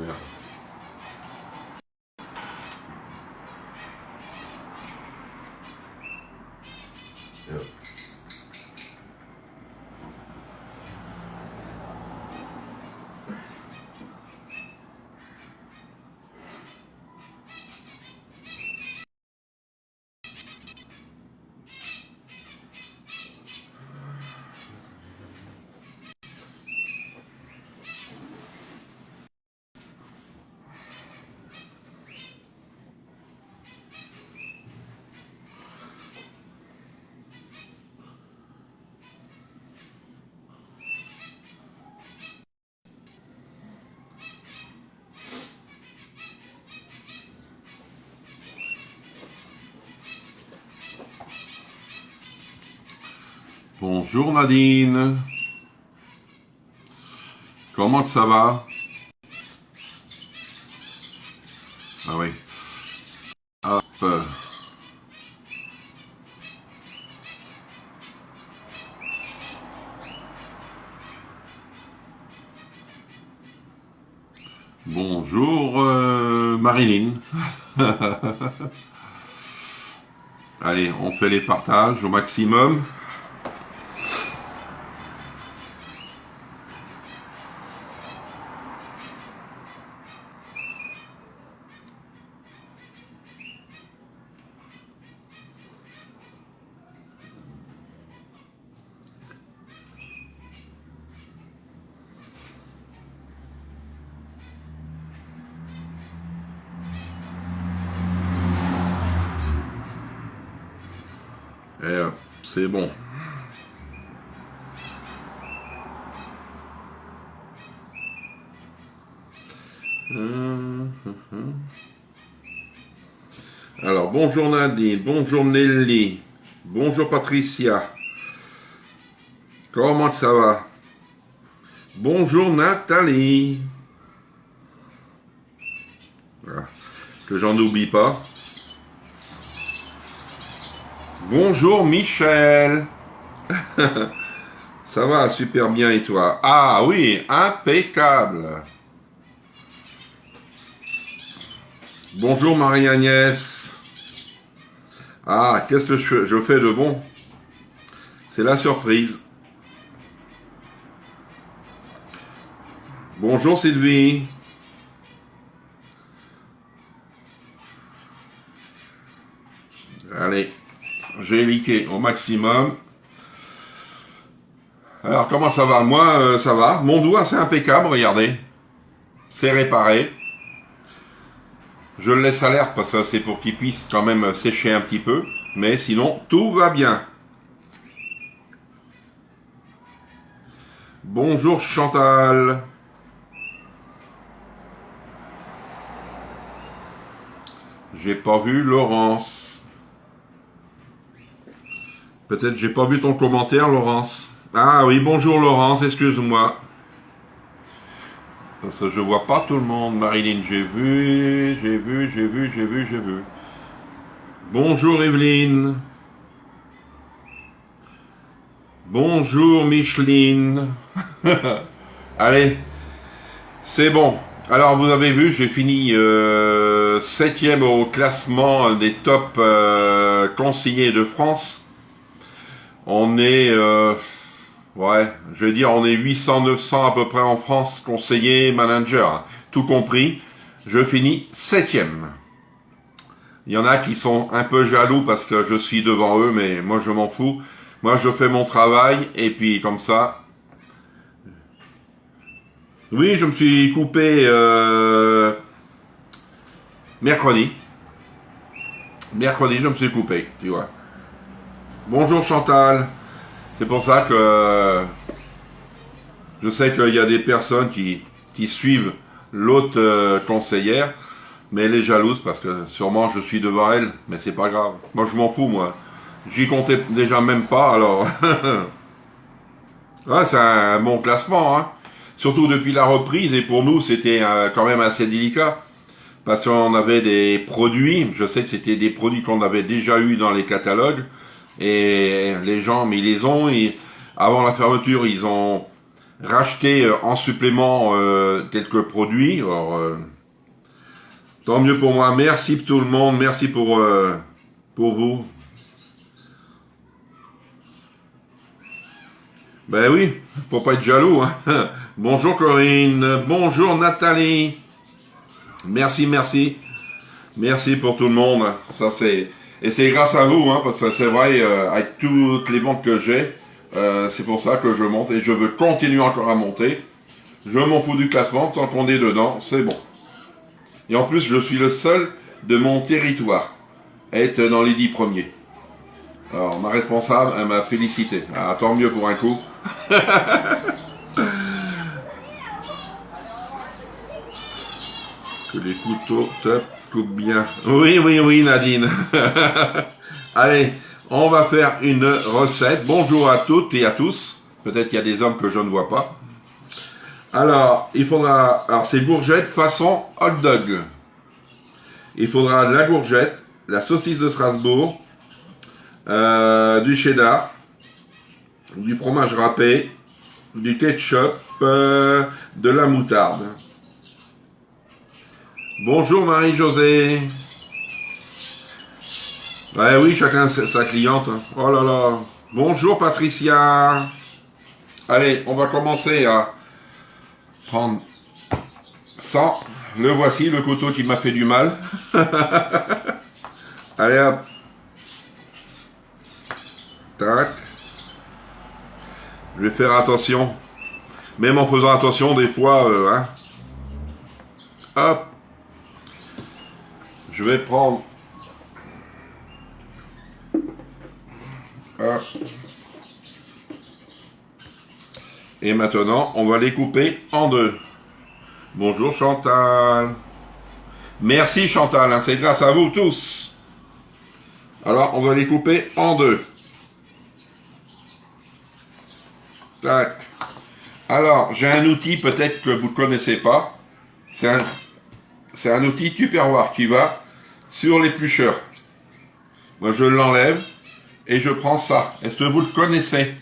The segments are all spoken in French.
Merde. Et hop. Bonjour Nadine. Comment ça va? Ah oui. Hop. Bonjour Marilyn. Allez, on fait les partages au maximum. Et hop, c'est bon. Alors, bonjour Nadine, bonjour Nelly, bonjour Patricia. Comment ça va? Bonjour Nathalie. Voilà. Que j'en oublie pas. Bonjour Michel. Ça va super bien et toi? Ah oui, impeccable. Bonjour Marie-Agnès. Ah, qu'est-ce que je fais de bon? C'est la surprise. Bonjour Sylvie. Allez, j'ai liké au maximum. Alors, comment ça va? Moi, ça va. Mon doigt, c'est impeccable, regardez. C'est réparé. Je le laisse à l'air parce que c'est pour qu'il puisse quand même sécher un petit peu. Mais sinon, tout va bien. Bonjour Chantal. J'ai pas vu Laurence. Peut-être j'ai pas vu ton commentaire, Laurence. Ah oui, bonjour Laurence, excuse-moi. Parce que je vois pas tout le monde. Marilyn, j'ai vu. Bonjour Evelyne. Bonjour Micheline. Allez, c'est bon. Alors vous avez vu, j'ai fini 7e au classement des top conseillers de France. On est, ouais, je vais dire, on est 800-900 à peu près en France, conseillers, managers, hein, tout compris. Je finis 7e. Il y en a qui sont un peu jaloux parce que je suis devant eux, mais moi je m'en fous. Moi je fais mon travail et puis comme ça. Oui, je me suis coupé mercredi. Mercredi, je me suis coupé, tu vois. Bonjour Chantal. C'est pour ça que je sais qu'il y a des personnes qui suivent l'autre conseillère, mais elle est jalouse parce que sûrement je suis devant elle, mais c'est pas grave. Moi je m'en fous, moi. J'y comptais déjà même pas, alors. Ouais, c'est un bon classement, hein. Surtout depuis la reprise, et pour nous c'était quand même assez délicat. Parce qu'on avait des produits, je sais que c'était des produits qu'on avait déjà eu dans les catalogues, et les gens, mais ils les ont, et avant la fermeture, ils ont racheter en supplément quelques produits. Alors, tant mieux pour moi. Merci tout le monde. Merci pour vous. Ben oui, faut pas être jaloux. Hein. Bonjour Corinne. Bonjour Nathalie. Merci, merci. Merci pour tout le monde. Ça c'est et c'est grâce à vous, hein, parce que c'est vrai, avec toutes les ventes que j'ai, c'est pour ça que je monte et je veux continuer encore à monter. Je m'en fous du classement, tant qu'on est dedans, c'est bon. Et en plus, je suis le seul de mon territoire à être dans les 10 premiers. Alors, ma responsable, elle m'a félicité. Ah, tant mieux pour un coup. Que les couteaux te coupent bien. Oui, oui, oui, Nadine. Allez, on va faire une recette. Bonjour à toutes et à tous. Peut-être qu'il y a des hommes que je ne vois pas. Alors, il faudra... Alors, c'est bourgettes façon hot dog. Il faudra de la courgette, la saucisse de Strasbourg, du cheddar, du fromage râpé, du ketchup, de la moutarde. Bonjour Marie-Josée. Ouais, oui, chacun sa cliente. Oh là là. Bonjour Patricia. Allez, on va commencer à prendre 100. Le voici, le couteau qui m'a fait du mal. Allez hop. Tac. Je vais faire attention. Même en faisant attention, des fois, hein. Hop. Je vais prendre... Hop. Et maintenant, on va les couper en deux. Bonjour Chantal. Merci Chantal, hein, c'est grâce à vous tous. Alors, on va les couper en deux. Tac. Alors, j'ai un outil peut-être que vous ne connaissez pas. C'est un outil Tupperware qui va sur l'éplucheur. Moi, je l'enlève et je prends ça. Est-ce que vous le connaissez?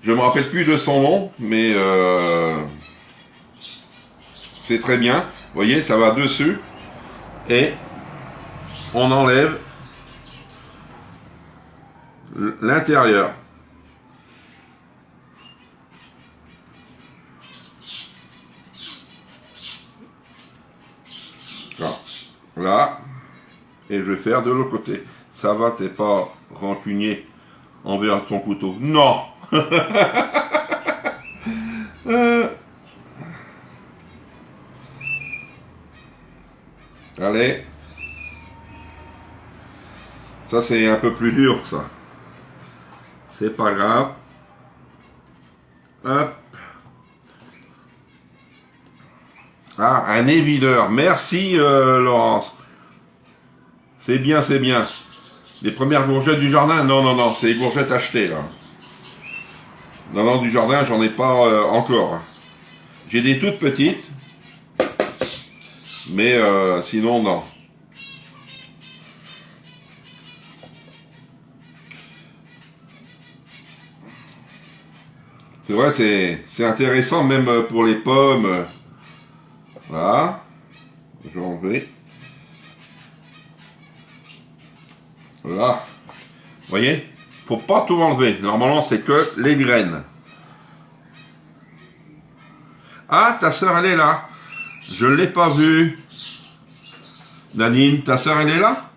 Je ne me rappelle plus de son nom, mais c'est très bien. Vous voyez, ça va dessus. Et on enlève l'intérieur. Là. Et je vais faire de l'autre côté. Ça va, t'es pas rancunier envers ton couteau. Non. Allez. Ça, c'est un peu plus dur, ça. C'est pas grave. Hop. Ah, un évideur. Merci, Laurence. C'est bien, c'est bien. Les premières courgettes du jardin? Non, non, non. C'est les courgettes achetées, là. Non, non, du jardin, j'en ai pas encore. J'ai des toutes petites. Mais sinon, non. C'est vrai, c'est intéressant, même pour les pommes. Voilà. Je vais enlever. Voilà. Vous voyez? Faut pas tout enlever. Normalement, c'est que les graines. Ah, ta sœur, elle est là. Je l'ai pas vue. Nadine, ta sœur, elle est là?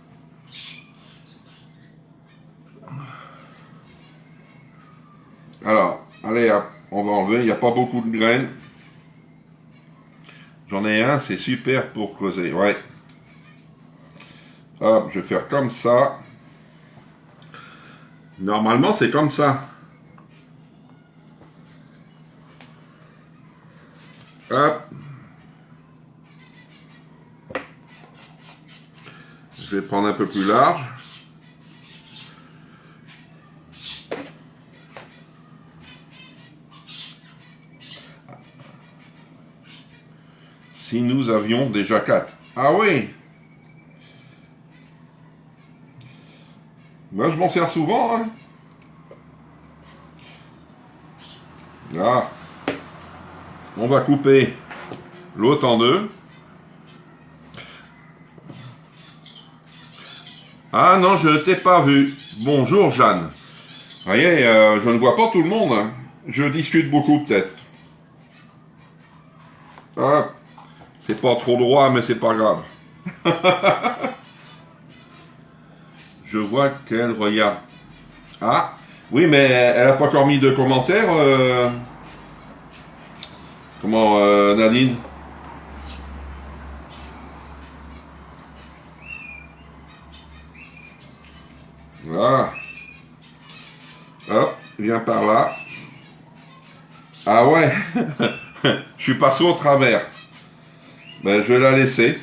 Alors, allez, hop, on va enlever. Il n'y a pas beaucoup de graines. J'en ai un, c'est super pour creuser. Ouais. Hop, je vais faire comme ça. Normalement, c'est comme ça. Hop. Je vais prendre un peu plus large. Si nous avions déjà 4. Ah oui. Moi, je m'en sers souvent. Hein. Ah, on va couper l'autre en deux. Ah non, je ne t'ai pas vu. Bonjour Jeanne. Vous voyez, je ne vois pas tout le monde. Hein. Je discute beaucoup peut-être. Ah, c'est pas trop droit, mais c'est pas grave. Je vois qu'elle regarde. Ah, oui, mais elle n'a pas encore mis de commentaires. Comment, Nadine? Voilà. Hop, viens par là. Ah ouais, je suis passé au travers. Ben, je vais la laisser.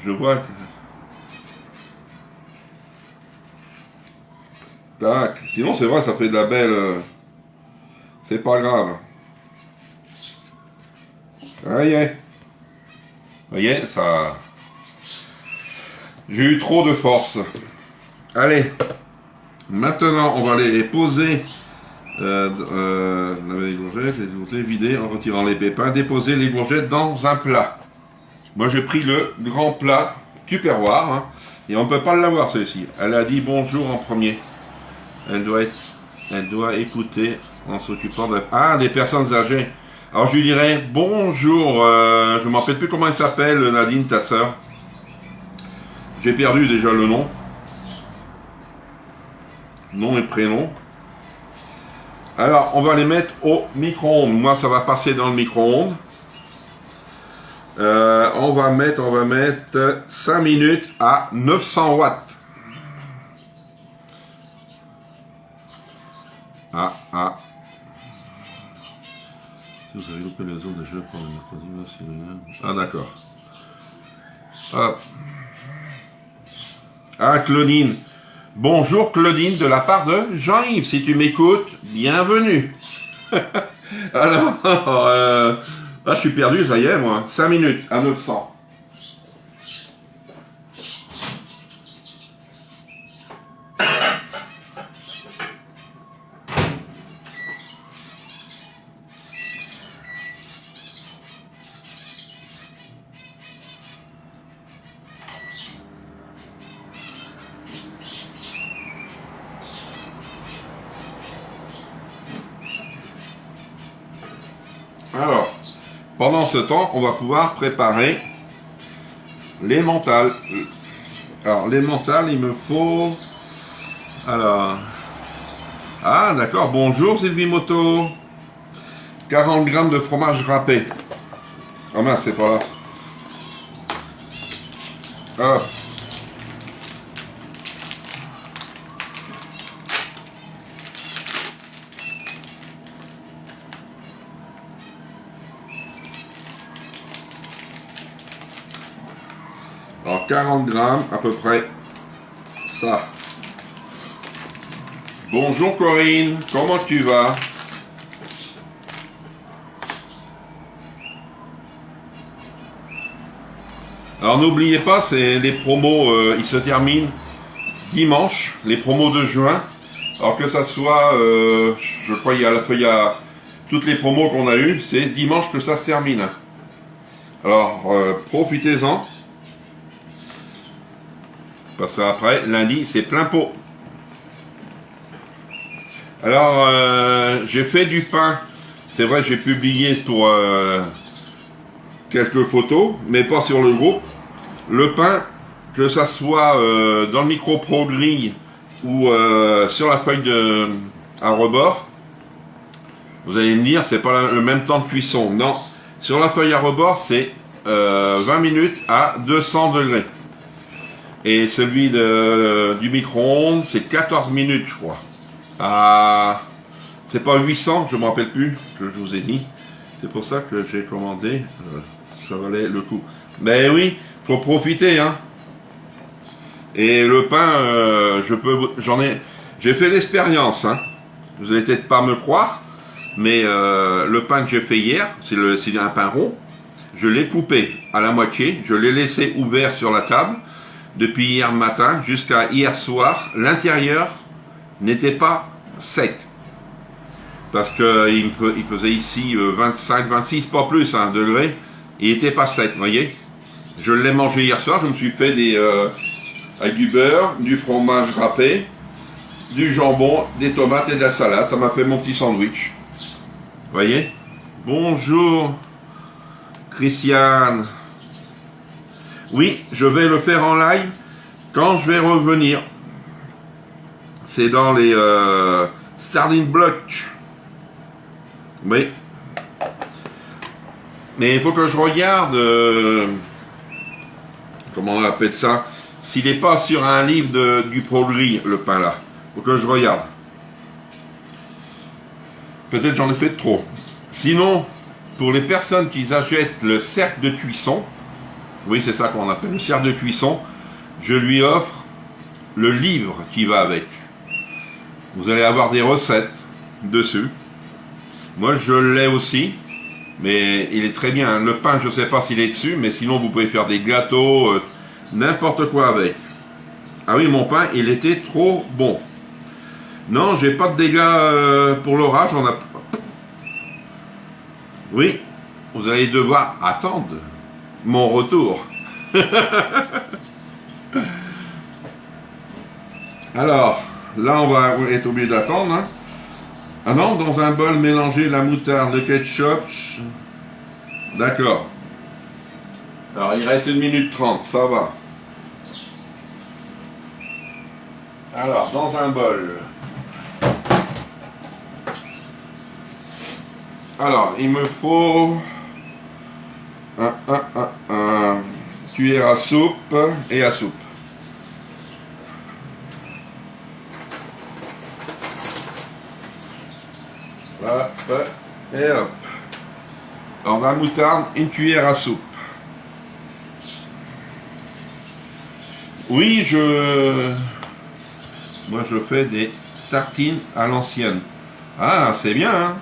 Je vois que... Tac. Sinon, c'est vrai, ça fait de la belle... C'est pas grave. Voyez. Voyez, ça... J'ai eu trop de force. Allez. Maintenant, on va les poser... laver les courgettes, les courgettes, vider en retirant les pépins, déposer les courgettes dans un plat. Moi j'ai pris le grand plat Tupperware, hein, et on ne peut pas l'avoir celle-ci. Elle a dit bonjour en premier. Elle doit écouter en s'occupant de... Ah, des personnes âgées. Alors je lui dirais bonjour, je ne me rappelle plus comment elle s'appelle, Nadine, ta sœur. J'ai perdu déjà le nom. Nom et prénom. Alors, on va les mettre au micro-ondes. Moi, ça va passer dans le micro-ondes. On va mettre 5 minutes à 900 watts. Ah. Si vous avez loupé les autres déjà pour le mercredi, c'est rien. Ah, d'accord. Hop. Ah, Claudine. Bonjour Claudine, de la part de Jean-Yves. Si tu m'écoutes, bienvenue. Alors, là, je suis perdu, ça y est, moi. 5 minutes à 900. Alors, pendant ce temps, on va pouvoir préparer les mentales. Alors, les mentales, il me faut... Alors... Ah, d'accord. Bonjour Sylvie Moto. 40 grammes de fromage râpé. Ah mince, c'est pas là. Hop. Alors 40 grammes à peu près, ça. Bonjour Corinne, comment tu vas? Alors n'oubliez pas, c'est les promos, ils se terminent dimanche, les promos de juin. Alors que ça soit, je crois il y a toutes les promos qu'on a eues, c'est dimanche que ça se termine. Alors profitez-en. Parce qu'après, lundi, c'est plein pot. Alors, j'ai fait du pain. C'est vrai, j'ai publié pour quelques photos, mais pas sur le groupe. Le pain, que ça soit dans le micro Pro Grille ou sur la feuille à rebord, vous allez me dire, c'est pas le même temps de cuisson. Non, sur la feuille à rebord, c'est 20 minutes à 200 degrés. Et celui du micro-ondes, c'est 14 minutes, je crois. C'est pas 800, je me rappelle plus, que je vous ai dit. C'est pour ça que j'ai commandé. Ça valait le coup. Mais oui, faut profiter, hein. Et le pain, j'ai fait l'expérience, hein. Vous allez peut-être pas me croire, mais le pain que j'ai fait hier, c'est un pain rond. Je l'ai coupé à la moitié, je l'ai laissé ouvert sur la table. depuis hier matin jusqu'à hier soir, l'intérieur n'était pas sec. Parce qu'il faisait ici 25, 26, pas plus, hein, degrés. Il n'était pas sec, vous voyez. Je l'ai mangé hier soir, je me suis fait avec du beurre, du fromage râpé, du jambon, des tomates et de la salade. Ça m'a fait mon petit sandwich. Vous voyez. Bonjour, Christiane. Oui, je vais le faire en live quand je vais revenir. C'est dans les starting blocks. Oui. Mais il faut que je regarde, comment on appelle ça, s'il n'est pas sur un livre du progrès, le pain là. Il faut que je regarde. Peut-être j'en ai fait trop. Sinon, pour les personnes qui achètent le cercle de cuisson, oui c'est ça qu'on appelle le cercle de cuisson, je lui offre le livre qui va avec. Vous allez avoir des recettes dessus. Moi je l'ai aussi, mais il est très bien. Le pain je ne sais pas s'il est dessus, mais sinon vous pouvez faire des gâteaux, n'importe quoi avec. Ah oui, mon pain il était trop bon. Non, j'ai pas de dégâts pour l'orage, on a... Oui, vous allez devoir attendre mon retour. Alors, là on va être obligé d'attendre. Hein. Ah non, dans un bol, mélanger la moutarde, le ketchup. D'accord. Alors, il reste 1 minute 30, ça va. Alors, dans un bol. Alors, il me faut un cuillère à soupe et à soupe. Hop, et hop. Alors, la moutarde, une cuillère à soupe. Oui, moi je fais des tartines à l'ancienne. Ah, c'est bien, hein?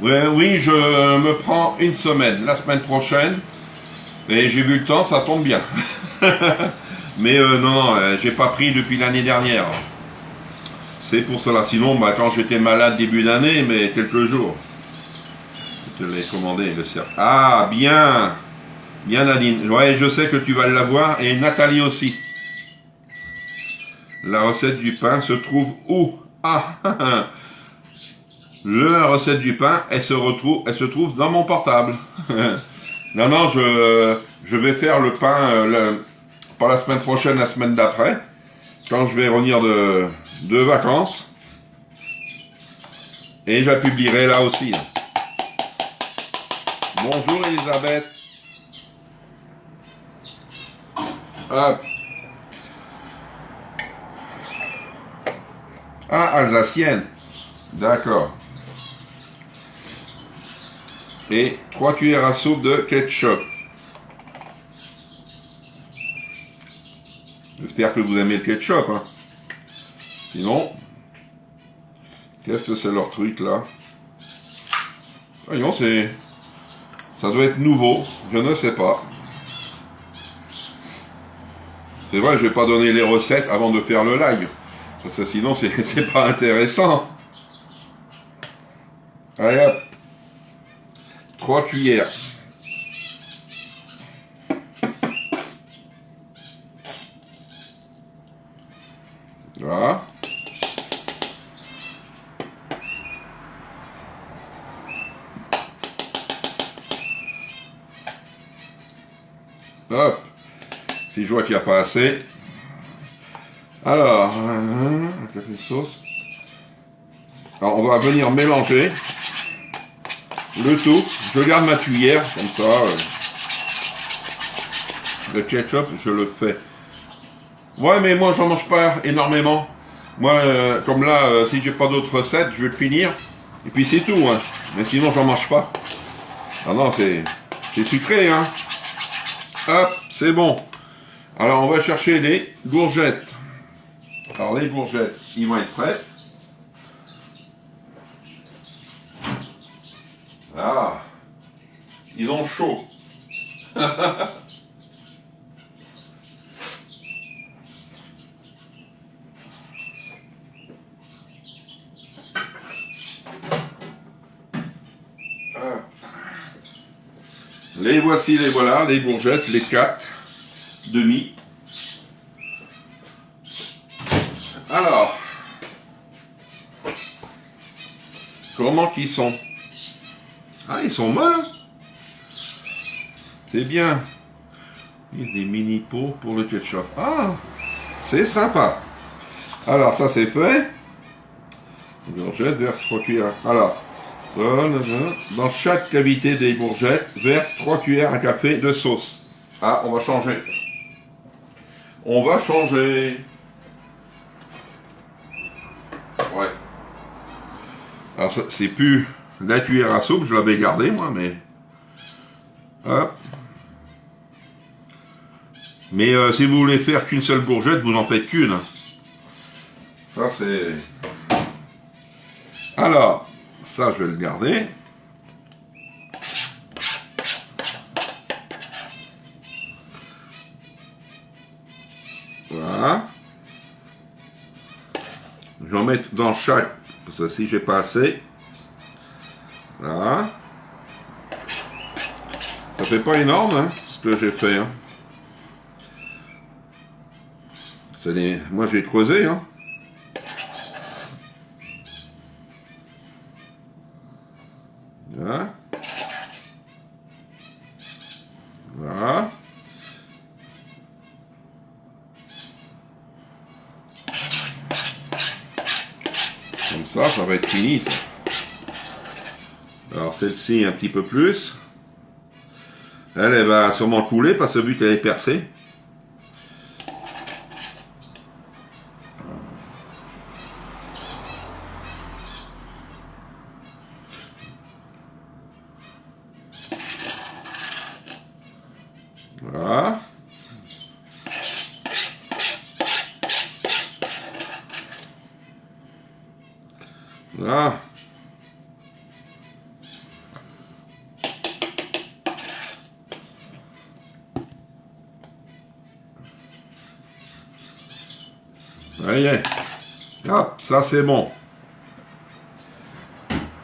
Ouais, oui, je me prends une semaine, la semaine prochaine, et j'ai vu le temps, ça tombe bien. Mais non, j'ai pas pris depuis l'année dernière. C'est pour cela. Sinon, bah, quand j'étais malade début d'année, mais quelques jours, je te l'ai commandé le cerf. Ah, bien, bien Nadine. Ouais, je sais que tu vas l'avoir, et Nathalie aussi. La recette du pain se trouve où? Ah, la recette du pain, elle se trouve dans mon portable. Non, non, je vais faire le pain pas la semaine prochaine, la semaine d'après, quand je vais revenir de vacances. Et je la publierai là aussi. Bonjour Elisabeth. Hop. Ah, alsacienne. D'accord. Et 3 cuillères à soupe de ketchup. J'espère que vous aimez le ketchup. Hein. Sinon, qu'est-ce que c'est leur truc là? Voyons, ça doit être nouveau. Je ne sais pas. C'est vrai, je vais pas donner les recettes avant de faire le live. Parce que sinon, c'est pas intéressant. Allez hop. 3 cuillères. Voilà. Hop. Si je vois qu'il n'y a pas assez. Alors, un café sauce. Alors, on va venir mélanger le tout. Je garde ma cuillère, comme ça. Le ketchup, je le fais. Ouais, mais moi, j'en mange pas énormément. Moi, comme là, si j'ai pas d'autres recettes, je vais le finir. Et puis c'est tout, hein. Mais sinon, j'en mange pas. Ah non, c'est sucré, hein. Hop, c'est bon. Alors, on va chercher les courgettes. Alors, les courgettes, ils vont être prêtes. Ah, ils ont chaud. Les voici, les voilà, les bourgettes, les 4 demi. Alors, comment qu'ils sont? Ah, ils sont molles. C'est bien. Il y a des mini pots pour le ketchup. Ah, c'est sympa. Alors, ça c'est fait. Bourgettes, verse 3 cuillères. Alors, dans chaque cavité des bourgettes, verse 3 cuillères à café de sauce. Ah, on va changer. On va changer. Ouais. Alors, c'est plus la cuillère à soupe, je l'avais gardée moi, mais... Hop. Mais si vous voulez faire qu'une seule bourgette, vous n'en faites qu'une. Ça, c'est... Alors, ça, je vais le garder. Voilà. Je vais en mettre dans chaque, parce que si j'ai pas assez. Voilà. Ça fait pas énorme, hein, ce que j'ai fait. Hein. Moi, j'ai creusé, hein. Voilà. Voilà. Comme ça va être fini, ça. Alors, celle-ci, un petit peu plus. Elle va sûrement couler, parce que vu qu'elle est percée. Voilà. Voilà. Ça y est. Hop, ça c'est bon.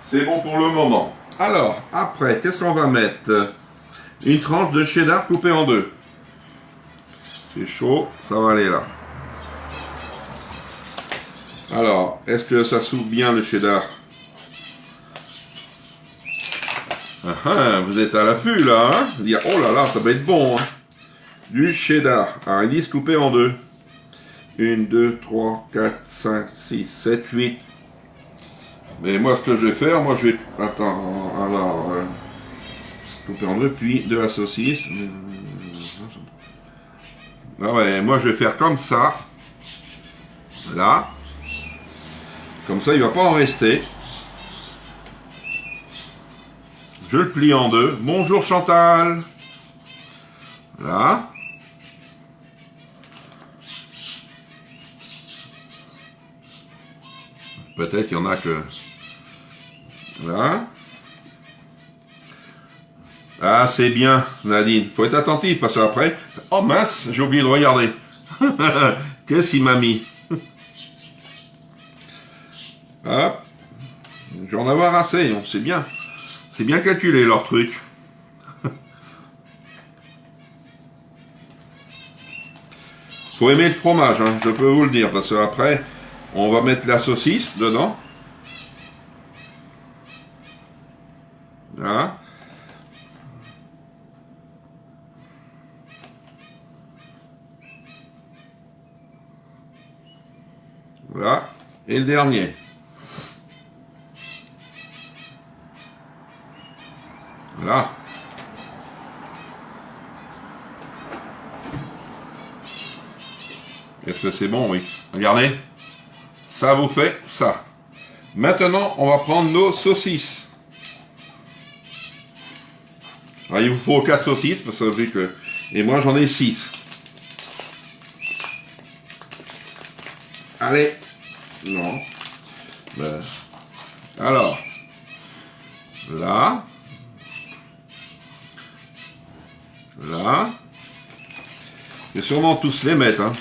C'est bon pour le moment. Alors, après, qu'est-ce qu'on va mettre? Une tranche de cheddar coupée en deux. C'est chaud, ça va aller là. Alors, est-ce que ça s'ouvre bien le cheddar? Ah, ah, vous êtes à l'affût là, hein? Dire, oh là là, ça va être bon, hein? Du cheddar. Alors, ils disent coupé en deux. 1, 2, 3, 4, 5, 6, 7, 8. Mais moi, ce que je vais faire, moi je vais... Attends, alors... couper en deux, puis de la saucisse. Ah ouais, moi je vais faire comme ça. Là. Comme ça, il va pas en rester. Je le plie en deux. Bonjour Chantal. Là. Peut-être qu'il y en a que... Là. Ah, c'est bien, Nadine. Faut être attentif, parce qu'après... Oh mince, j'ai oublié de regarder. Qu'est-ce qu'il m'a mis? Hop. Je vais en avoir assez, donc c'est bien. C'est bien calculé, leur truc. Faut aimer le fromage, hein, je peux vous le dire, parce qu'après, on va mettre la saucisse dedans. Voilà. Voilà. Et le dernier. Voilà. Est-ce que c'est bon? Oui. Regardez. Ça vous fait ça. Maintenant, on va prendre nos saucisses. Alors, il vous faut 4 saucisses, parce que vu que... Et moi, j'en ai 6. Allez. Non. Ben. Alors. Là. Là. Je vais sûrement tous les mettre. Hein.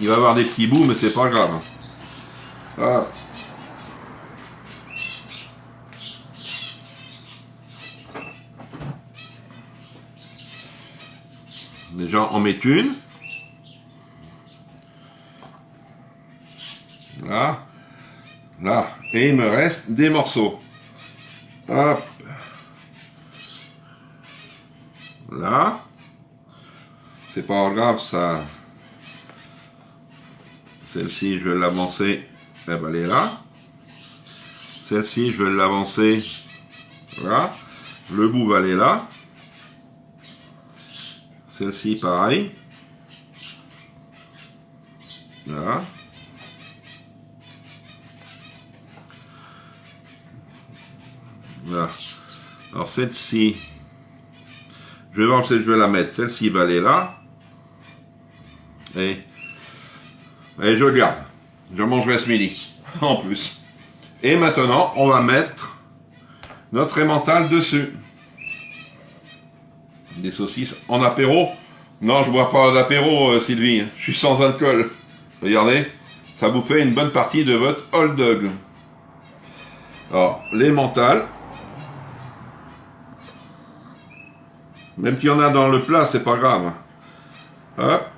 Il va y avoir des petits bouts, mais c'est pas grave. Hein. Voilà. Déjà, on met une. Là. Là. Et il me reste des morceaux. Hop. Là. C'est pas grave, ça. Celle-ci, je vais l'avancer. Elle va aller là. Celle-ci, je vais l'avancer. Là. Le bout va aller là. Celle-ci, pareil. Là. Là. Alors celle-ci, je vais voir si je vais la mettre. Celle-ci va aller là. Et je garde. Je mangerai ce midi. En plus. Et maintenant, on va mettre notre emmental dessus. Des saucisses en apéro. Non, je bois pas d'apéro, Sylvie. Je suis sans alcool. Regardez, ça vous fait une bonne partie de votre hot dog. Alors, l'emmental. Même qu'il y en a dans le plat, c'est pas grave. Hop.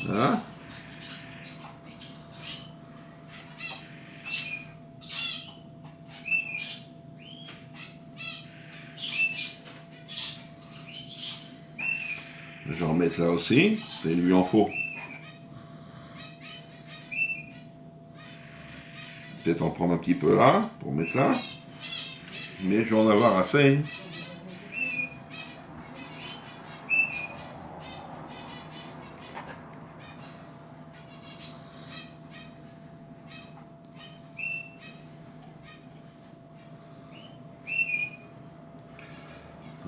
Voilà. Je vais en mettre là aussi, c'est lui en faut. Peut-être en prendre un petit peu là, pour mettre là. Mais je vais en avoir assez.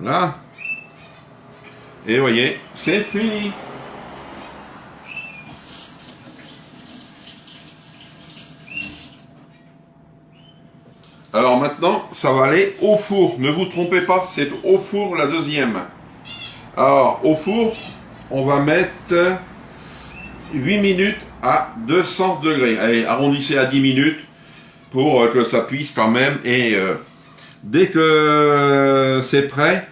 Là. Et vous voyez, c'est fini. Alors maintenant, ça va aller au four. Ne vous trompez pas, c'est au four la deuxième. Alors, au four, on va mettre 8 minutes à 200 degrés. Allez, arrondissez à 10 minutes pour que ça puisse quand même. Et dès que c'est prêt,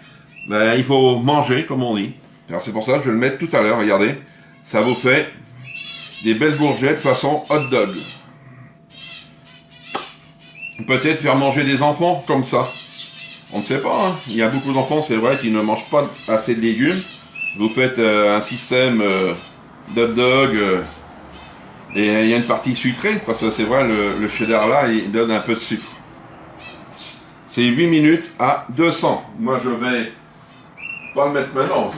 ben, il faut manger, comme on dit. Alors c'est pour ça que je vais le mettre tout à l'heure, regardez. Ça vous fait des belles gourgettes façon hot dog. Peut-être faire manger des enfants comme ça. On ne sait pas, hein. Il y a beaucoup d'enfants, c'est vrai, qui ne mangent pas assez de légumes. Vous faites un système d'hot dog et il y a une partie sucrée, parce que c'est vrai, le cheddar là, il donne un peu de sucre. C'est 8 minutes à 200. Moi, je vais pas le mettre maintenant,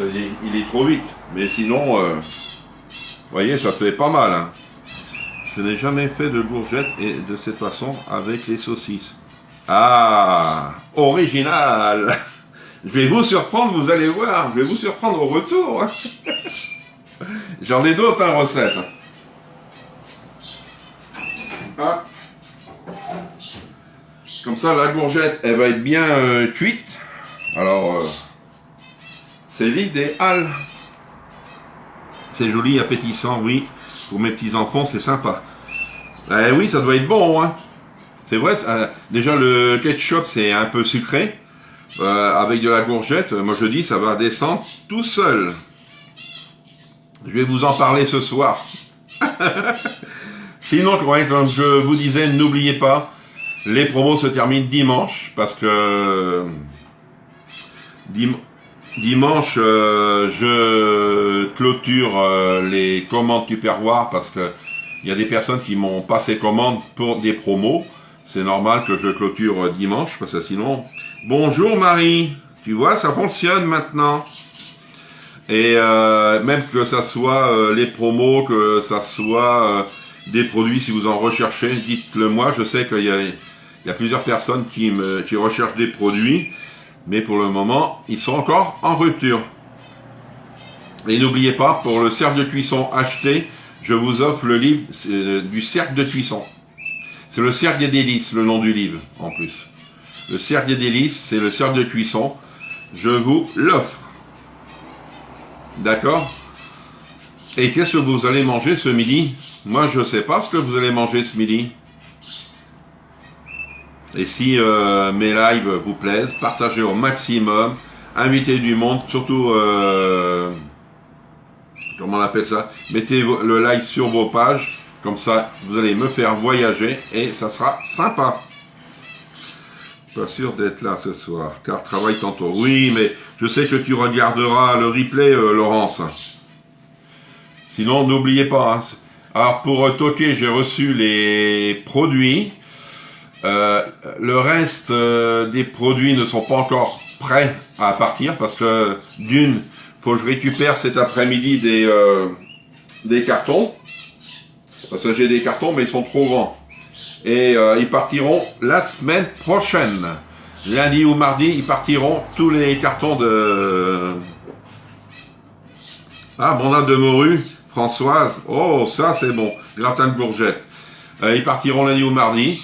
il est trop vite. Mais sinon, vous voyez, ça fait pas mal. Hein. Je n'ai jamais fait de courgettes et de cette façon avec les saucisses. Ah, original. Je vais vous surprendre, vous allez voir. Je vais vous surprendre au retour. Hein. J'en ai d'autres recettes. Ah. Comme ça, la courgette, elle va être bien cuite. Alors, c'est l'idéal. C'est joli, appétissant, oui. Pour mes petits-enfants, c'est sympa. Oui, ça doit être bon, hein. C'est vrai, déjà le ketchup, c'est un peu sucré. Avec de la courgette, moi je dis, ça va descendre tout seul. Je vais vous en parler ce soir. Sinon, comme je vous disais, n'oubliez pas, les promos se terminent dimanche, parce que dimanche, je clôture les commandes Tupperware, parce que il y a des personnes qui m'ont passé commande pour des promos. C'est normal que je clôture dimanche, parce que sinon... Bonjour Marie, tu vois, ça fonctionne maintenant. Et même que ça soit les promos, que ça soit des produits, si vous en recherchez, dites-le moi. Je sais qu'il y a plusieurs personnes qui recherchent des produits, mais pour le moment, ils sont encore en rupture. Et n'oubliez pas, pour le cercle de cuisson acheté, je vous offre le livre du cercle de cuisson. C'est le cercle des délices, le nom du livre, en plus. Le cercle des délices, c'est le cercle de cuisson. Je vous l'offre. D'accord? Et qu'est-ce que vous allez manger ce midi? Moi, je sais pas ce que vous allez manger ce midi. Et si mes lives vous plaisent, partagez au maximum, invitez du monde, surtout, comment on appelle ça, mettez le like sur vos pages, comme ça vous allez me faire voyager et ça sera sympa. Pas sûr d'être là ce soir, car travaille tantôt. Oui, mais je sais que tu regarderas le replay, Laurence. Sinon, n'oubliez pas. Hein. Alors, pour toquer, j'ai reçu les produits. Le reste des produits ne sont pas encore prêts à partir parce que d'une, faut que je récupère cet après-midi des cartons. Parce que j'ai des cartons, mais ils sont trop grands. Et ils partiront la semaine prochaine. Lundi ou mardi, ils partiront tous les cartons de... Ah, bonade de morue, Françoise. Oh, ça c'est bon. Gratin de courgette. Ils partiront lundi ou mardi.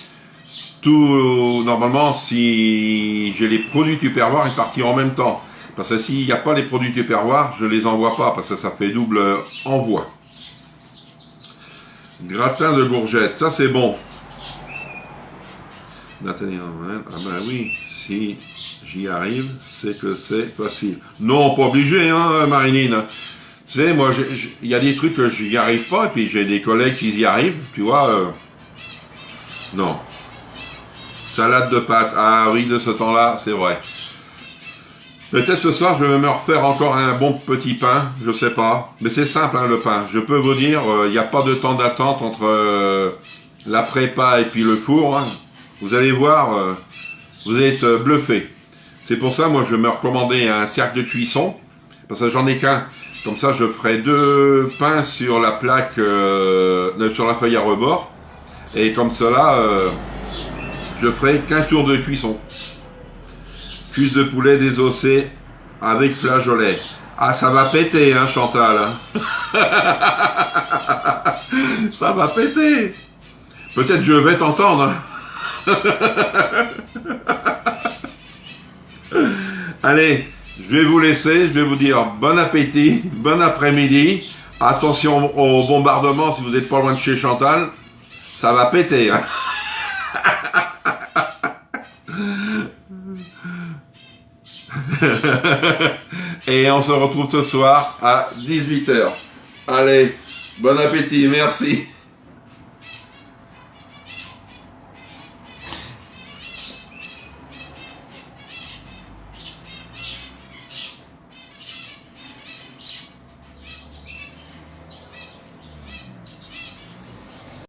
Tout, normalement, si j'ai les produits Tupperware, ils partiront en même temps. Parce que s'il n'y a pas les produits Tupperware, je les envoie pas, parce que ça fait double envoi. Gratin de courgette, ça c'est bon. Nathalie, ah ben oui, si j'y arrive, c'est que c'est facile. Non, pas obligé, hein, Marinine. Tu sais, moi, il y a des trucs que j'y arrive pas, et puis j'ai des collègues qui y arrivent, tu vois. Non. Salade de pâtes, ah oui, de ce temps-là, c'est vrai. Peut-être ce soir, je vais me refaire encore un bon petit pain, je sais pas. Mais c'est simple, hein, le pain. Je peux vous dire, il n'y a pas de temps d'attente entre la prépa et puis le four. Hein. Vous allez voir, vous allez être bluffé. C'est pour ça, moi, je vais me recommander un cercle de cuisson. Parce que j'en ai qu'un. Comme ça, je ferai 2 pains sur la plaque, sur la feuille à rebord. Et comme cela, je ferai qu'un tour de cuisson. Cuisse de poulet désossé avec flageolet. Ah, ça va péter, hein, Chantal. Hein. Ça va péter. Peut-être je vais t'entendre. Hein. Allez, je vais vous laisser. Je vais vous dire bon appétit, bon après-midi. Attention au bombardement si vous n'êtes pas loin de chez Chantal. Ça va péter. Hein. Et on se retrouve ce soir à 18 h. Allez, bon appétit, merci.